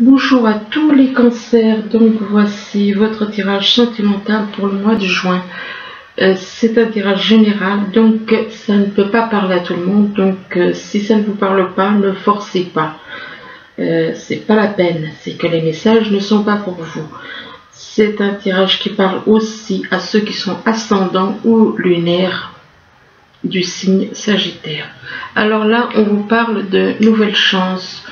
Bonjour à tous les cancers, donc voici votre tirage sentimental pour le mois de juin. C'est un tirage général, donc ça ne peut pas parler à tout le monde, donc si ça ne vous parle pas, ne forcez pas. C'est pas la peine, c'est que les messages ne sont pas pour vous. C'est un tirage qui parle aussi à ceux qui sont ascendants ou lunaires du signe Sagittaire. Alors là, on vous parle de nouvelles chances.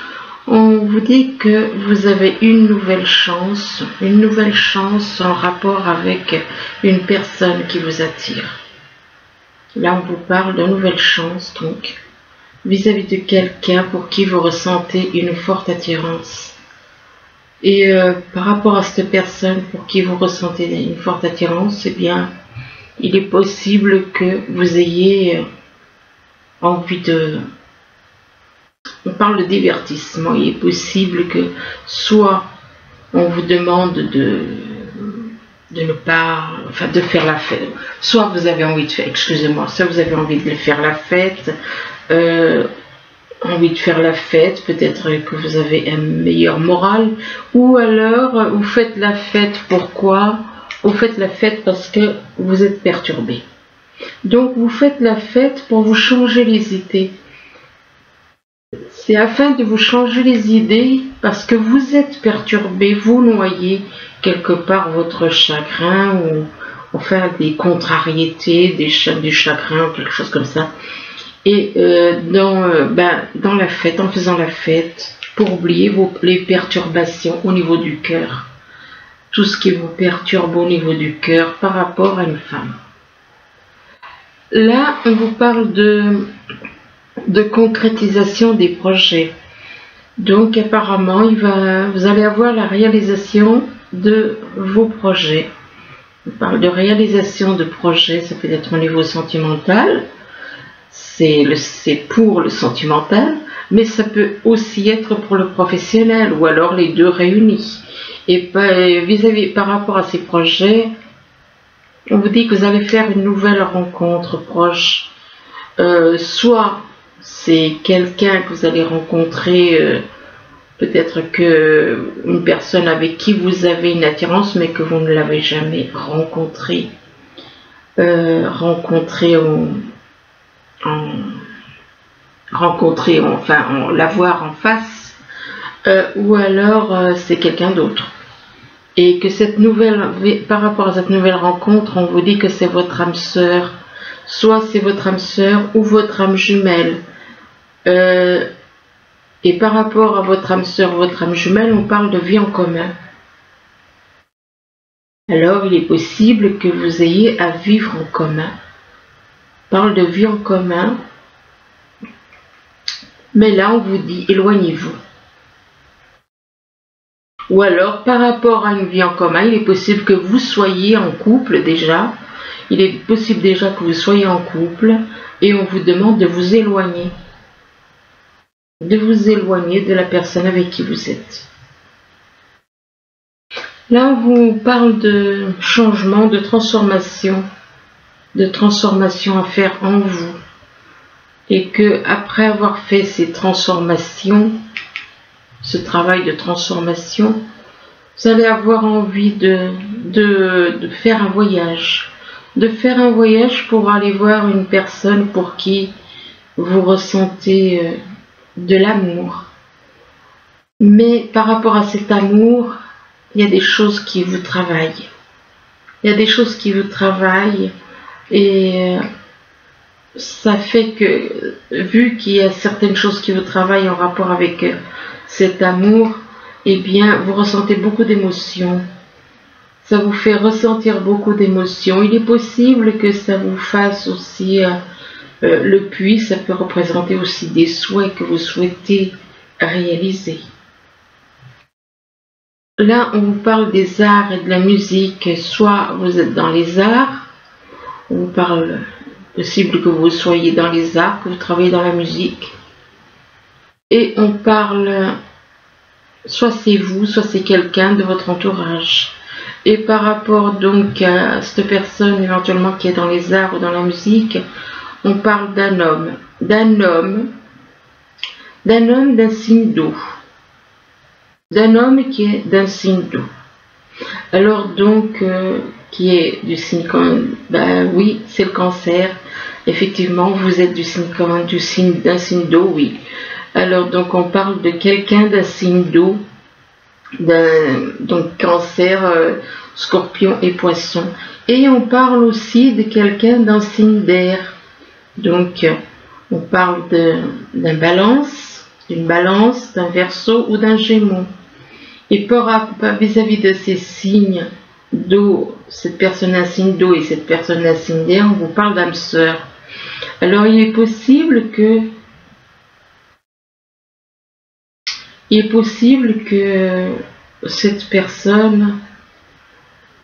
On vous dit que vous avez une nouvelle chance en rapport avec une personne qui vous attire. Là, on vous parle de nouvelles chances, donc, vis-à-vis de quelqu'un pour qui vous ressentez une forte attirance. Et par rapport à cette personne pour qui vous ressentez une forte attirance, eh bien, il est possible que vous ayez envie de... On parle de divertissement. Il est possible que soit on vous demande de ne pas, enfin de faire la fête, soit vous avez envie de faire, excusez-moi, soit vous avez envie de faire la fête, peut-être que vous avez un meilleur moral, ou alors vous faites la fête. Pourquoi? Vous faites la fête parce que vous êtes perturbé. Donc vous faites la fête pour vous changer les idées. C'est afin de vous changer les idées parce que vous êtes perturbé, vous noyez quelque part votre chagrin ou enfin des contrariétés, du chagrin ou quelque chose comme ça. Et dans la fête, en faisant la fête, pour oublier les perturbations au niveau du cœur. Tout ce qui vous perturbe au niveau du cœur par rapport à une femme. Là, on vous parle de concrétisation des projets. Donc apparemment, vous allez avoir la réalisation de vos projets. On parle de réalisation de projets, ça peut être au niveau sentimental, c'est pour le sentimental, mais ça peut aussi être pour le professionnel, ou alors les deux réunis. Et par rapport à ces projets, on vous dit que vous allez faire une nouvelle rencontre proche. Soit c'est quelqu'un que vous allez rencontrer, peut-être que une personne avec qui vous avez une attirance, mais que vous ne l'avez jamais rencontré. L'avoir en face, ou alors c'est quelqu'un d'autre. Et que par rapport à cette nouvelle rencontre, on vous dit que c'est votre âme sœur, soit c'est votre âme sœur ou votre âme jumelle. Et par rapport à votre âme sœur, votre âme jumelle, on parle de vie en commun. Alors il est possible que vous ayez à vivre en commun. On parle de vie en commun. Mais là on vous dit éloignez-vous. Ou alors par rapport à une vie en commun, il est possible que vous soyez en couple déjà. Il est possible déjà que vous soyez en couple et on vous demande de vous éloigner. De vous éloigner de la personne avec qui vous êtes. Là, on vous parle de changement, de transformation à faire en vous. Et que après avoir fait ces transformations, ce travail de transformation, vous allez avoir envie de faire un voyage. De faire un voyage pour aller voir une personne pour qui vous ressentez de l'amour. Mais par rapport à cet amour, il y a des choses qui vous travaillent. Il y a des choses qui vous travaillent et ça fait que, vu qu'il y a certaines choses qui vous travaillent en rapport avec cet amour, eh bien, vous ressentez beaucoup d'émotions. Ça vous fait ressentir beaucoup d'émotions. Il est possible que ça vous fasse aussi... le puits, ça peut représenter aussi des souhaits que vous souhaitez réaliser. Là, on vous parle des arts et de la musique. Soit vous êtes dans les arts, on vous parle possible que vous soyez dans les arts, que vous travaillez dans la musique. Et on parle, soit c'est vous, soit c'est quelqu'un de votre entourage. Et par rapport donc à cette personne éventuellement qui est dans les arts ou dans la musique, on parle d'un homme, d'un signe d'eau. d'un homme qui est d'un signe d'eau. Alors donc, qui est du signe, ben oui, c'est le cancer. Effectivement, vous êtes d'un signe d'eau, oui. Alors donc, on parle de quelqu'un d'un signe d'eau, donc cancer, scorpion et poisson. Et on parle aussi de quelqu'un d'un signe d'air. Donc, on parle d'une balance, d'un verseau ou d'un gémeaux. Et vis-à-vis de ces signes d'eau, cette personne a un signe d'eau et cette personne a un signe d'air, on vous parle d'âme sœur. Alors il est possible que cette personne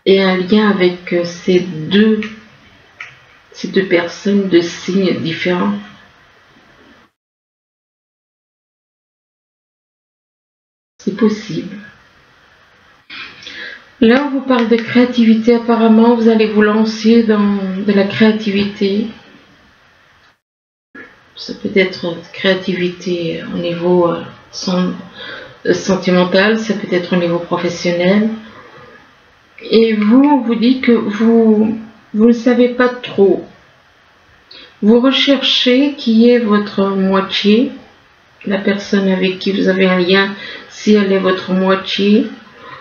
ait un lien avec ces deux personnes de signes différents. C'est possible. Là, on vous parle de créativité. Apparemment, vous allez vous lancer dans de la créativité. Ça peut être créativité au niveau sentimental, ça peut être au niveau professionnel. Et vous, on vous dit que vous ne savez pas trop. Vous recherchez qui est votre moitié, la personne avec qui vous avez un lien, si elle est votre moitié.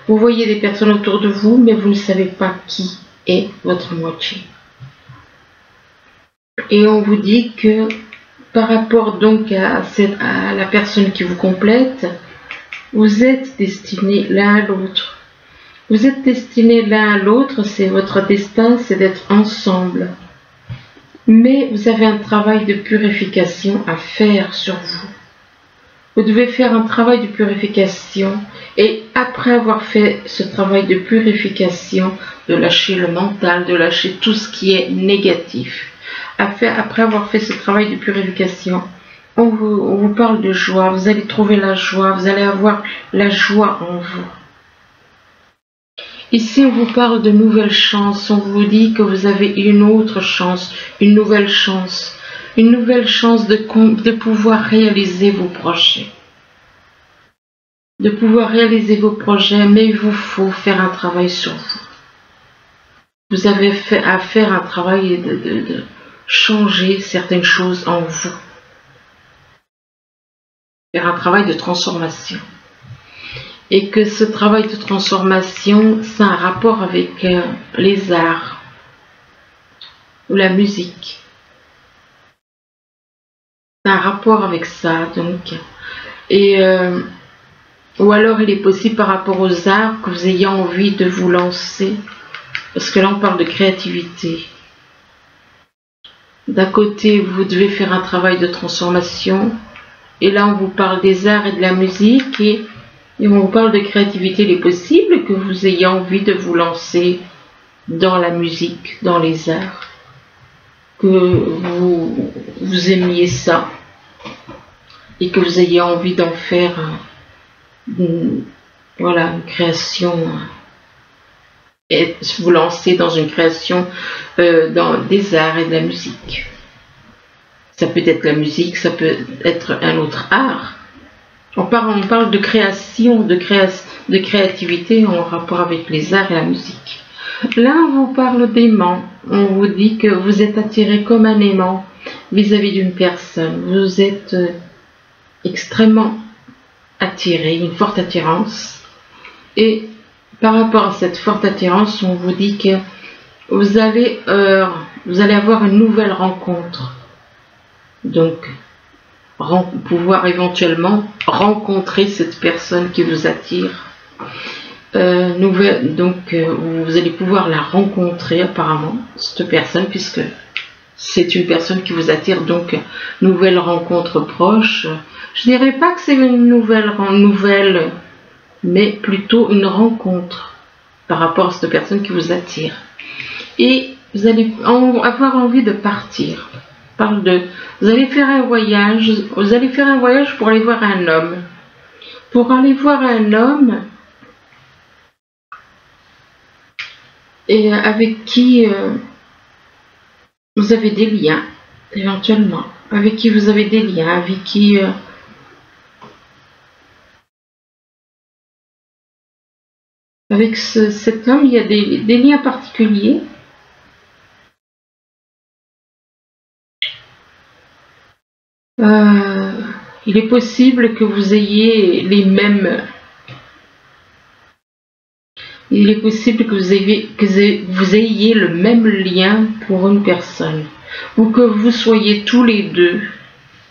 Vous voyez des personnes autour de vous, mais vous ne savez pas qui est votre moitié. Et on vous dit que par rapport donc à la personne qui vous complète, vous êtes destinés l'un à l'autre. Vous êtes destinés l'un à l'autre, c'est votre destin, c'est d'être ensemble. Mais vous avez un travail de purification à faire sur vous. Vous devez faire un travail de purification et après avoir fait ce travail de purification, de lâcher le mental, de lâcher tout ce qui est négatif. Après avoir fait ce travail de purification, on vous parle de joie, vous allez trouver la joie, vous allez avoir la joie en vous. Ici, on vous parle de nouvelles chances, on vous dit que vous avez une autre chance, une nouvelle chance de pouvoir réaliser vos projets. De pouvoir réaliser vos projets, mais il vous faut faire un travail sur vous. Vous avez à faire un travail de changer certaines choses en vous. Faire un travail de transformation. Et que ce travail de transformation, c'est un rapport avec les arts ou la musique. C'est un rapport avec ça, donc. Et ou alors il est possible par rapport aux arts que vous ayez envie de vous lancer, parce que là on parle de créativité. D'un côté, vous devez faire un travail de transformation, et là on vous parle des arts et de la musique, et on vous parle de créativité. Il est possible que vous ayez envie de vous lancer dans la musique, dans les arts, que vous aimiez ça, et que vous ayez envie d'en faire une création, et vous lancer dans une création dans des arts et de la musique. Ça peut être la musique, ça peut être un autre art. On parle de création, de créativité en rapport avec les arts et la musique. Là, on vous parle d'aimant. On vous dit que vous êtes attiré comme un aimant vis-à-vis d'une personne. Vous êtes extrêmement attiré, une forte attirance. Et par rapport à cette forte attirance, on vous dit que vous allez avoir une nouvelle rencontre. Donc, pouvoir éventuellement rencontrer cette personne qui vous attire. Vous allez pouvoir la rencontrer apparemment, cette personne, puisque c'est une personne qui vous attire, donc nouvelle rencontre proche. Je dirais pas que c'est une nouvelle, mais plutôt une rencontre par rapport à cette personne qui vous attire. Et vous allez avoir envie de partir. Vous allez faire un voyage pour aller voir un homme. Pour aller voir un homme et avec qui vous avez des liens, éventuellement. Avec qui vous avez des liens, avec qui Avec cet homme, il y a des liens particuliers. Il est possible que vous ayez les mêmes... Il est possible que vous ayez le même lien pour une personne. Ou que vous soyez tous les deux,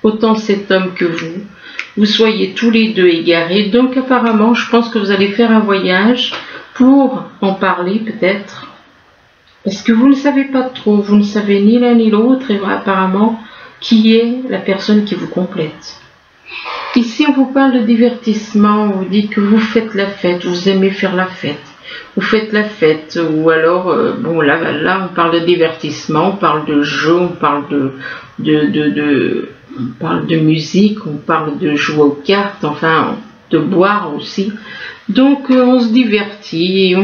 autant cet homme que vous soyez tous les deux égarés. Donc apparemment, je pense que vous allez faire un voyage pour en parler peut-être. Parce que vous ne savez pas trop, vous ne savez ni l'un ni l'autre, et apparemment, qui est la personne qui vous complète. Ici, on vous parle de divertissement, on vous dit que vous faites la fête, vous aimez faire la fête. Vous faites la fête, ou alors, bon là on parle de divertissement, on parle de jeu, on parle on parle de musique, on parle de jouer aux cartes, enfin de boire aussi. Donc on se divertit,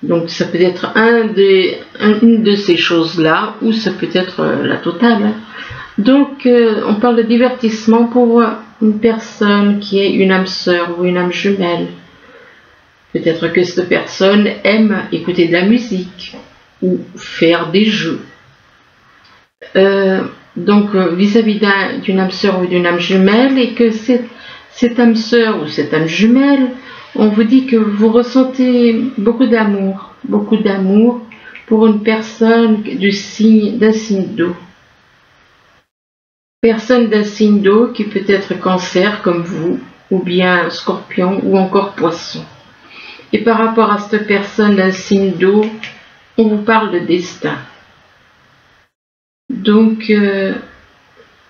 donc ça peut être une de ces choses-là, ou ça peut être la totale. Donc on parle de divertissement pour une personne qui est une âme sœur ou une âme jumelle. Peut-être que cette personne aime écouter de la musique ou faire des jeux. Donc vis-à-vis d'une âme sœur ou d'une âme jumelle, et que cette âme sœur ou cette âme jumelle, on vous dit que vous ressentez beaucoup d'amour pour une personne d'un signe d'eau. Personne d'un signe d'eau qui peut être Cancer comme vous, ou bien Scorpion, ou encore Poisson. Et par rapport à cette personne d'un signe d'eau, on vous parle de destin. Donc,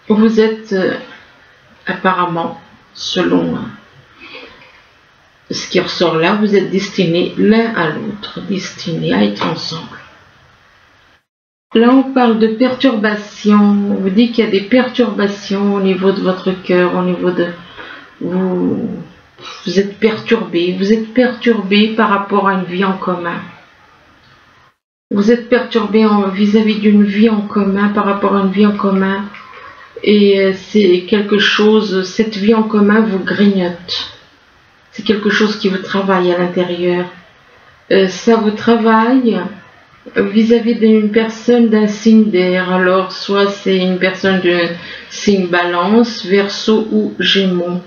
vous êtes apparemment, selon ce qui ressort là, vous êtes destinés l'un à l'autre, destinés à être ensemble. Là, on parle de perturbations. On vous dit qu'il y a des perturbations au niveau de votre cœur, au niveau de vous êtes perturbé par rapport à une vie en commun. Vous êtes perturbé vis-à-vis d'une vie en commun, par rapport à une vie en commun. Et c'est quelque chose, cette vie en commun vous grignote. C'est quelque chose qui vous travaille à l'intérieur. Ça vous travaille vis-à-vis d'une personne d'un signe d'air. Alors, soit c'est une personne de signe Balance, Verseau ou Gémeaux.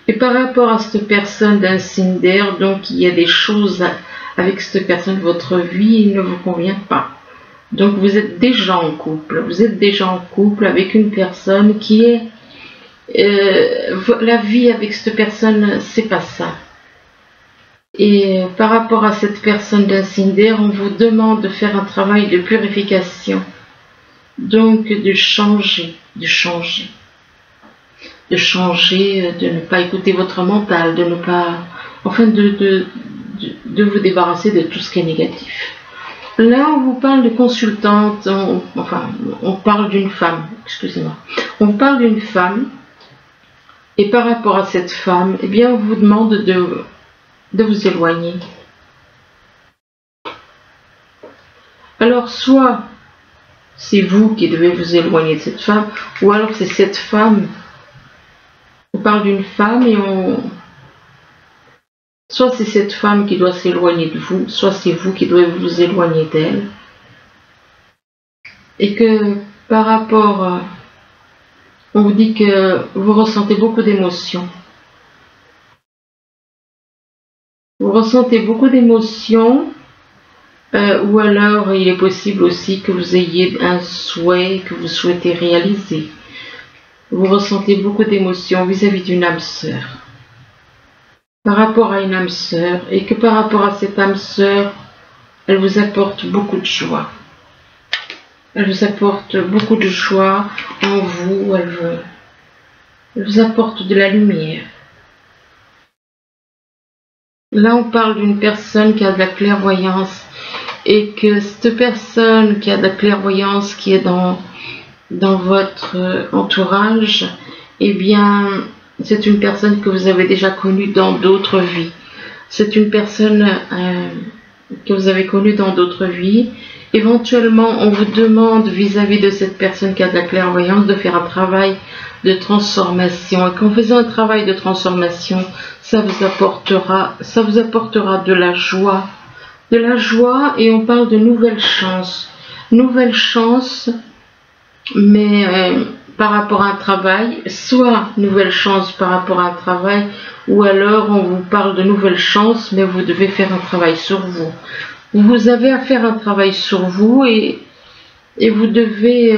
Et par rapport à cette personne d'un signe d'air, donc il y a des choses avec cette personne, votre vie ne vous convient pas. Donc vous êtes déjà en couple. Vous êtes déjà en couple avec une personne qui est... la vie avec cette personne, c'est pas ça. Et par rapport à cette personne d'un signe d'air, on vous demande de faire un travail de purification. Donc de changer, de ne pas écouter votre mental, de ne pas, enfin de vous débarrasser de tout ce qui est négatif. Là, on vous parle de consultante, on parle d'une femme, excusez-moi. On parle d'une femme, et par rapport à cette femme, eh bien, on vous demande de vous éloigner. Alors, soit c'est vous qui devez vous éloigner de cette femme, ou alors c'est cette femme. On parle d'une femme et soit c'est cette femme qui doit s'éloigner de vous, soit c'est vous qui devez vous éloigner d'elle. Et que par rapport, on vous dit que vous ressentez beaucoup d'émotions. Vous ressentez beaucoup d'émotions, ou alors il est possible aussi que vous ayez un souhait que vous souhaitez réaliser. Vous ressentez beaucoup d'émotions vis-à-vis d'une âme sœur. Par rapport à une âme sœur, et que par rapport à cette âme sœur, elle vous apporte beaucoup de joie. Elle vous apporte beaucoup de joie en vous, elle vous apporte de la lumière. Là, on parle d'une personne qui a de la clairvoyance, et que cette personne qui a de la clairvoyance, qui est dans votre entourage, eh bien, c'est une personne que vous avez déjà connue dans d'autres vies. C'est une personne que vous avez connue dans d'autres vies, Éventuellement, on vous demande vis-à-vis de cette personne qui a de la clairvoyance de faire un travail de transformation. Et qu'en faisant un travail de transformation, ça vous apportera de la joie. De la joie, et on parle de nouvelles chances. Nouvelles chances, mais par rapport à un travail, soit nouvelles chances par rapport à un travail, ou alors on vous parle de nouvelles chances, mais vous devez faire un travail sur vous. Vous avez à faire un travail sur vous et vous devez...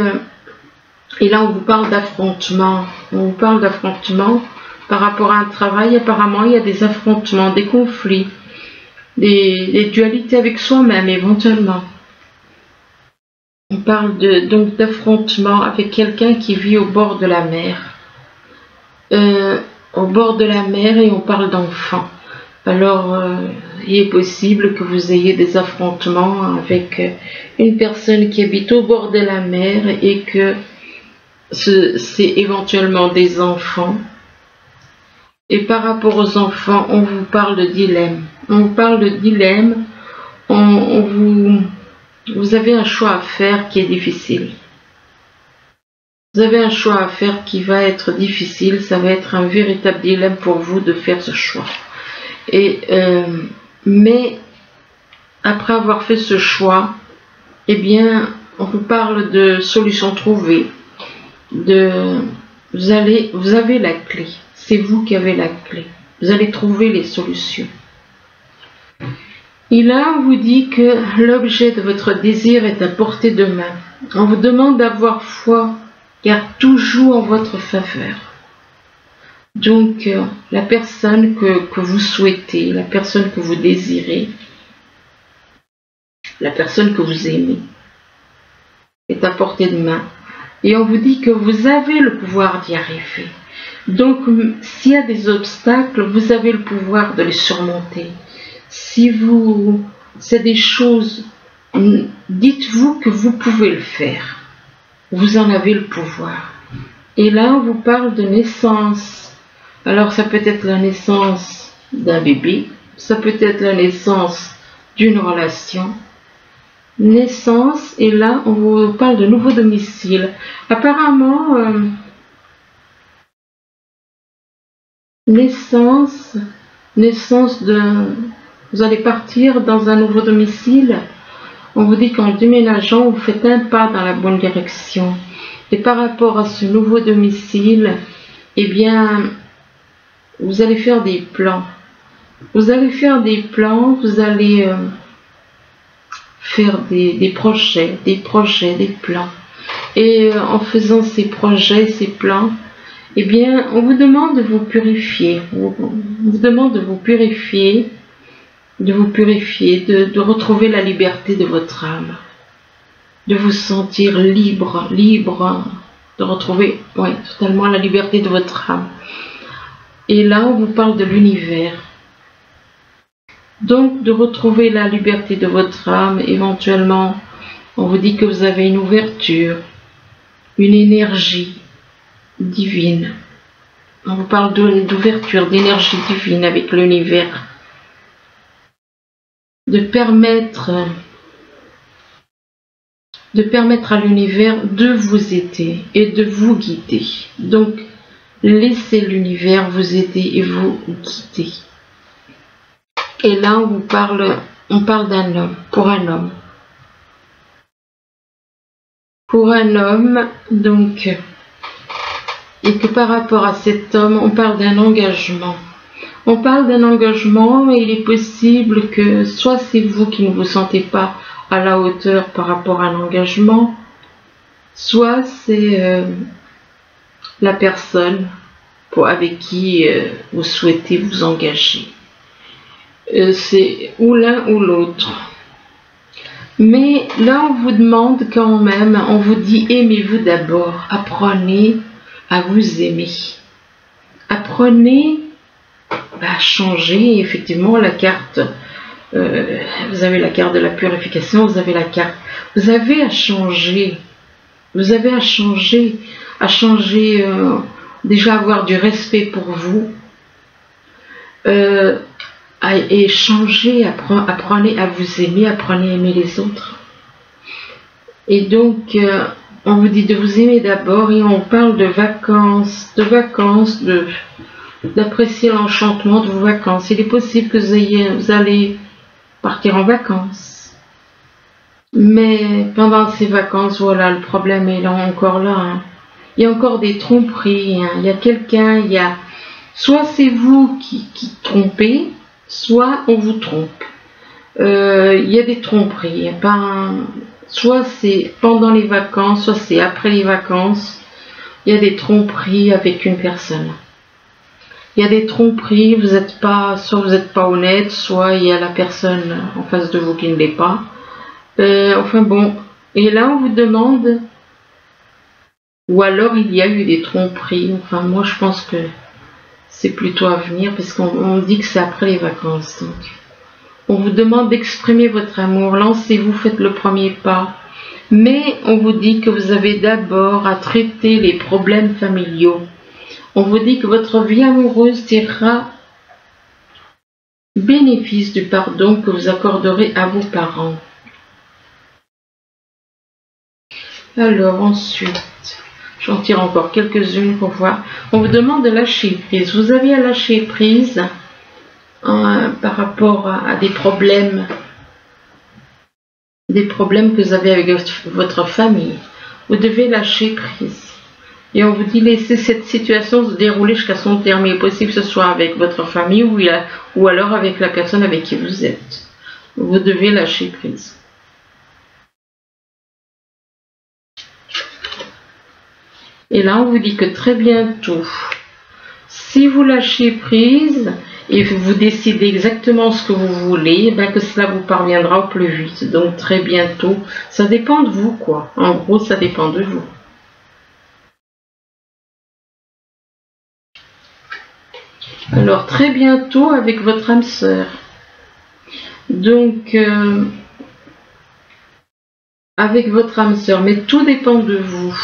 et là, on vous parle d'affrontement. On vous parle d'affrontement par rapport à un travail. Apparemment, il y a des affrontements, des conflits, des dualités avec soi-même, éventuellement. On parle donc d'affrontement avec quelqu'un qui vit au bord de la mer. Au bord de la mer, et on parle d'enfants. Alors, il est possible que vous ayez des affrontements avec une personne qui habite au bord de la mer et que c'est éventuellement des enfants. Et par rapport aux enfants, on vous parle de dilemme. On vous parle de dilemme. Vous avez un choix à faire qui est difficile. Vous avez un choix à faire qui va être difficile. Ça va être un véritable dilemme pour vous de faire ce choix. Mais après avoir fait ce choix, eh bien, on vous parle de solutions trouvées. Vous avez la clé. C'est vous qui avez la clé. Vous allez trouver les solutions. Et là, on vous dit que l'objet de votre désir est à portée de main. On vous demande d'avoir foi, car tout joue en votre faveur. Donc, la personne que vous souhaitez, la personne que vous désirez, la personne que vous aimez, est à portée de main. Et on vous dit que vous avez le pouvoir d'y arriver. Donc, s'il y a des obstacles, vous avez le pouvoir de les surmonter. Si c'est des choses, dites-vous que vous pouvez le faire. Vous en avez le pouvoir. Et là, on vous parle de naissance. Alors, ça peut être la naissance d'un bébé, ça peut être la naissance d'une relation. Naissance, et là, on vous parle de nouveau domicile. Apparemment, naissance vous allez partir dans un nouveau domicile. On vous dit qu'en déménageant, vous faites un pas dans la bonne direction. Et par rapport à ce nouveau domicile, eh bien, vous allez faire des plans. Vous allez faire des plans, vous allez faire des projets, des plans. Et en faisant ces projets, ces plans, eh bien, on vous demande de vous purifier. On vous demande de vous purifier, de retrouver la liberté de votre âme, de vous sentir libre, de retrouver totalement la liberté de votre âme. Et là, on vous parle de l'univers. Donc, de retrouver la liberté de votre âme, éventuellement, on vous dit que vous avez une ouverture, une énergie divine. On vous parle d'ouverture, d'énergie divine avec l'univers. De permettre à l'univers de vous aider et de vous guider. Donc, laissez l'univers vous aider et vous guider. Et là, on parle d'un homme, pour un homme. Pour un homme, donc, et que par rapport à cet homme, on parle d'un engagement. On parle d'un engagement, mais il est possible que soit c'est vous qui ne vous sentez pas à la hauteur par rapport à l'engagement, soit c'est la personne avec qui vous souhaitez vous engager. C'est ou l'un ou l'autre. Mais là, on vous demande quand même, on vous dit aimez-vous d'abord, apprenez à vous aimer. Apprenez à changer effectivement la carte. Vous avez la carte de la purification, vous avez la carte. Vous avez à changer. Vous avez à changer, déjà avoir du respect pour vous. Et changer, apprenez à vous aimer, apprenez à aimer les autres. Et donc, on vous dit de vous aimer d'abord et on parle de vacances, d'apprécier l'enchantement de vos vacances. Il est possible que vous allez partir en vacances. Mais pendant ces vacances, voilà, le problème est là, encore là. Hein. Il y a encore des tromperies. Hein. Il y a quelqu'un, soit c'est vous qui trompez, soit on vous trompe. Il y a des tromperies. Soit c'est pendant les vacances, soit c'est après les vacances. Il y a des tromperies avec une personne. Il y a des tromperies, soit vous n'êtes pas honnête, soit il y a la personne en face de vous qui ne l'est pas. Enfin bon, et là on vous demande, ou alors il y a eu des tromperies. Enfin moi je pense que c'est plutôt à venir parce qu'on dit que c'est après les vacances. Donc on vous demande d'exprimer votre amour, lancez-vous, faites le premier pas. Mais on vous dit que vous avez d'abord à traiter les problèmes familiaux. On vous dit que votre vie amoureuse tirera bénéfice du pardon que vous accorderez à vos parents. Alors ensuite, j'en tire encore quelques-unes pour voir. On vous demande de lâcher prise. Vous avez à lâcher prise par rapport à des problèmes que vous avez avec votre famille. Vous devez lâcher prise. Et on vous dit laissez cette situation se dérouler jusqu'à son terme. Il est possible que ce soit avec votre famille ou alors avec la personne avec qui vous êtes. Vous devez lâcher prise. Et là, on vous dit que très bientôt, si vous lâchez prise et vous décidez exactement ce que vous voulez, ben que cela vous parviendra au plus vite. Donc très bientôt, ça dépend de vous, quoi. En gros, ça dépend de vous. Alors très bientôt avec votre âme sœur. Donc avec votre âme sœur, mais tout dépend de vous.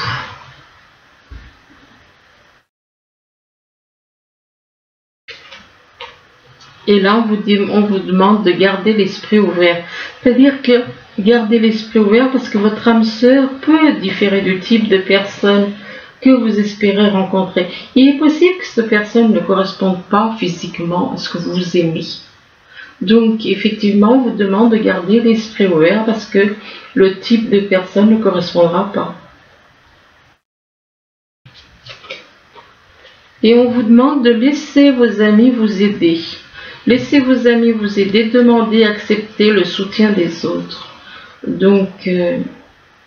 Et là, on vous demande de garder l'esprit ouvert. C'est-à-dire que gardez l'esprit ouvert parce que votre âme sœur peut différer du type de personne que vous espérez rencontrer. Il est possible que cette personne ne corresponde pas physiquement à ce que vous aimez. Donc, effectivement, on vous demande de garder l'esprit ouvert parce que le type de personne ne correspondra pas. Et on vous demande de laisser vos amis vous aider. Laissez vos amis vous aider, demandez, acceptez le soutien des autres. Donc,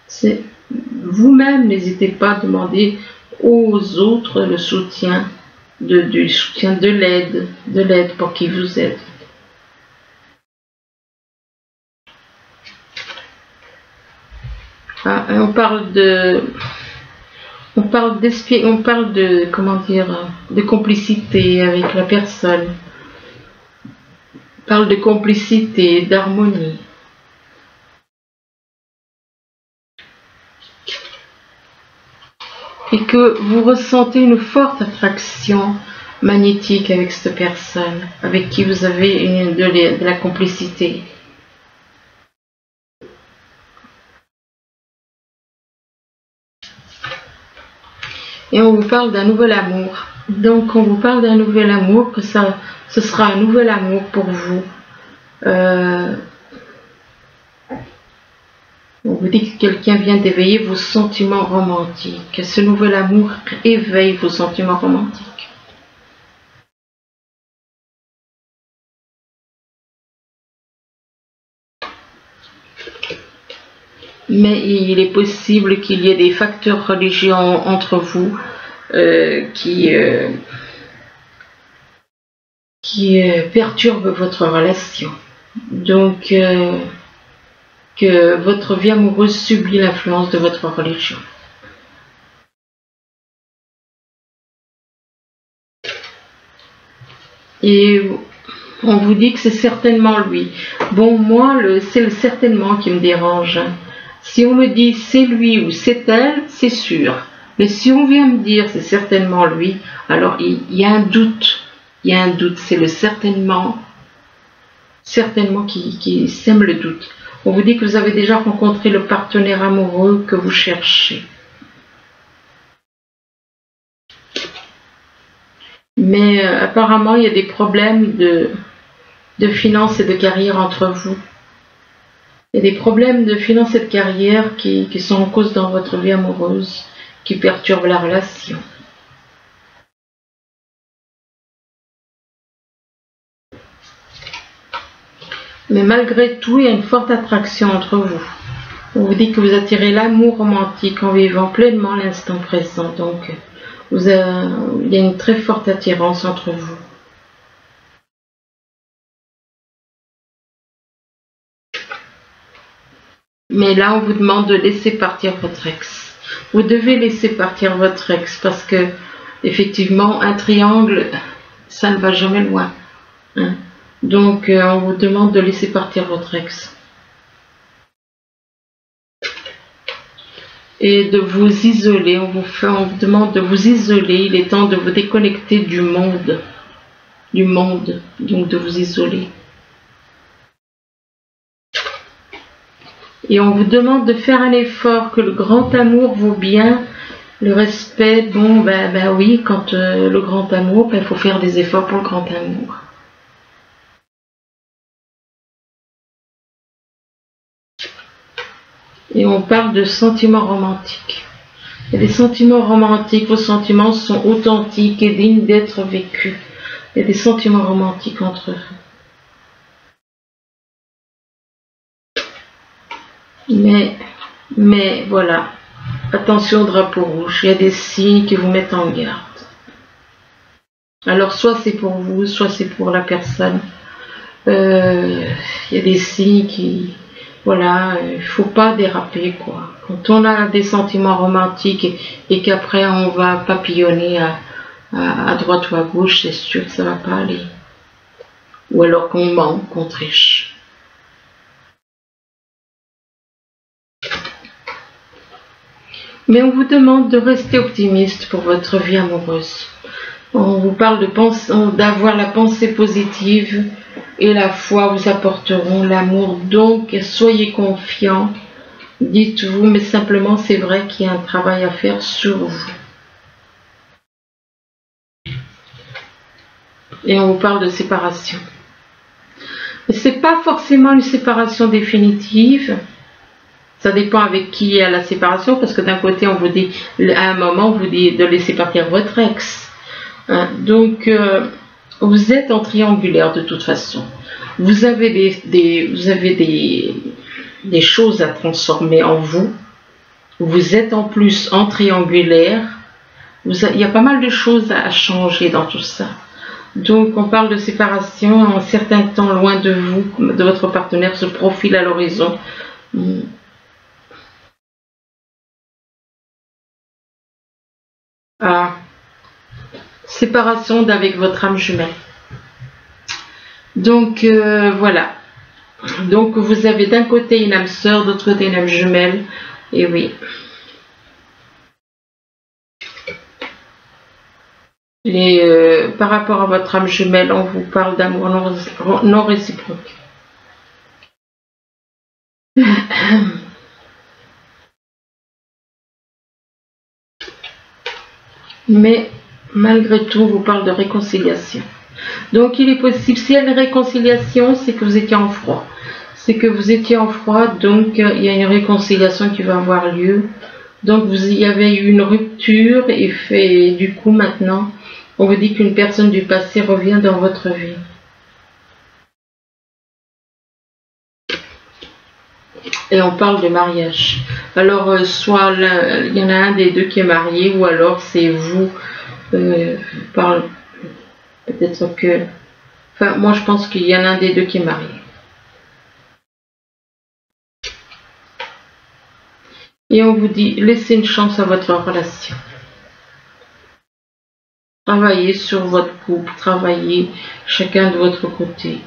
c'est vous-même, n'hésitez pas à demander aux autres le soutien, de l'aide pour qu'ils vous aident. On parle de complicité avec la personne. On parle de complicité, d'harmonie. Et que vous ressentez une forte attraction magnétique avec cette personne, avec qui vous avez de la complicité. Et on vous parle d'un nouvel amour. Donc on vous parle d'un nouvel amour, que ce sera un nouvel amour pour vous. On vous dit que quelqu'un vient d'éveiller vos sentiments romantiques. Ce nouvel amour éveille vos sentiments romantiques. Mais il est possible qu'il y ait des facteurs religieux entre vous qui perturbent votre relation. Donc, que votre vie amoureuse subit l'influence de votre religion. Et on vous dit que c'est certainement lui. Bon, moi, c'est le certainement qui me dérange. Si on me dit c'est lui ou c'est elle, c'est sûr. Mais si on vient me dire c'est certainement lui, alors il y a un doute. Il y a un doute, c'est le certainement qui sème le doute. On vous dit que vous avez déjà rencontré le partenaire amoureux que vous cherchez. Mais apparemment, il y a des problèmes de finances et de carrière entre vous. Il y a des problèmes de finances et de carrière qui sont en cause dans votre vie amoureuse, qui perturbent la relation. Mais malgré tout, il y a une forte attraction entre vous. On vous dit que vous attirez l'amour romantique en vivant pleinement l'instant présent. Donc, il y a une très forte attirance entre vous. Mais là, on vous demande de laisser partir votre ex. Vous devez laisser partir votre ex parce que, effectivement, un triangle, ça ne va jamais loin. Hein? Donc, on vous demande de laisser partir votre ex. Et de vous isoler. On vous demande de vous isoler. Il est temps de vous déconnecter du monde. Donc, de vous isoler. Et on vous demande de faire un effort, que le grand amour vaut bien le respect. Bon, ben oui, quand le grand amour, il faut faire des efforts pour le grand amour. Et on parle de sentiments romantiques. Il y a des sentiments romantiques, vos sentiments sont authentiques et dignes d'être vécus. Il y a des sentiments romantiques entre vous. Mais voilà, attention au drapeau rouge, il y a des signes qui vous mettent en garde. Alors soit c'est pour vous, soit c'est pour la personne. Il y a des signes qui... Voilà, il ne faut pas déraper, quoi. Quand on a des sentiments romantiques et qu'après on va papillonner à droite ou à gauche, c'est sûr que ça ne va pas aller. Ou alors qu'on ment, qu'on triche. Mais on vous demande de rester optimiste pour votre vie amoureuse. On vous parle d'avoir la pensée positive et la foi vous apporteront l'amour. Donc, soyez confiants. Dites-vous, mais simplement, c'est vrai qu'il y a un travail à faire sur vous. Et on vous parle de séparation. Mais ce n'est pas forcément une séparation définitive. Ça dépend avec qui il y a la séparation, parce que d'un côté, on vous dit, à un moment, on vous dit de laisser partir votre ex. Hein, donc, vous êtes en triangulaire de toute façon. Vous avez des choses à transformer en vous. Vous êtes en plus en triangulaire. Il y a pas mal de choses à changer dans tout ça. Donc, on parle de séparation. Un certain temps loin de vous, de votre partenaire, se profile à l'horizon. Séparation d'avec votre âme jumelle. Donc voilà. Donc vous avez d'un côté une âme sœur, d'autre côté une âme jumelle. Et oui. Par rapport à votre âme jumelle, on vous parle d'amour non réciproque. Mais malgré tout, on vous parle de réconciliation. Donc il est possible, s'il y a une réconciliation, c'est que vous étiez en froid. C'est que vous étiez en froid, donc il y a une réconciliation qui va avoir lieu. Donc il y avait eu une rupture et du coup maintenant, on vous dit qu'une personne du passé revient dans votre vie. Et on parle de mariage. Alors soit il y en a un des deux qui est marié, ou alors c'est vous. Peut-être que... Enfin, moi je pense qu'il y en a un des deux qui est marié. Et on vous dit, laissez une chance à votre relation. Travaillez sur votre couple, travaillez chacun de votre côté.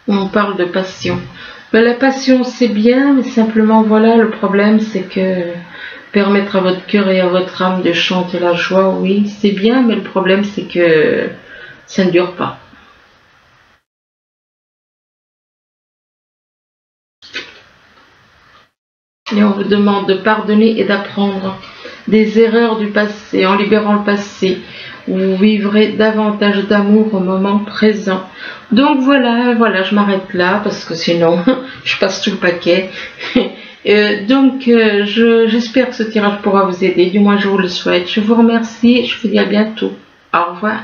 On parle de passion. Ben, la passion c'est bien, mais simplement voilà, le problème c'est que permettre à votre cœur et à votre âme de chanter la joie, oui, c'est bien, mais le problème c'est que ça ne dure pas. Et on vous demande de pardonner et d'apprendre des erreurs du passé. En libérant le passé, vous vivrez davantage d'amour au moment présent. Donc voilà, je m'arrête là parce que sinon je passe tout le paquet. J'espère que ce tirage pourra vous aider, du moins je vous le souhaite. Je vous remercie, je vous dis à bientôt. Au revoir.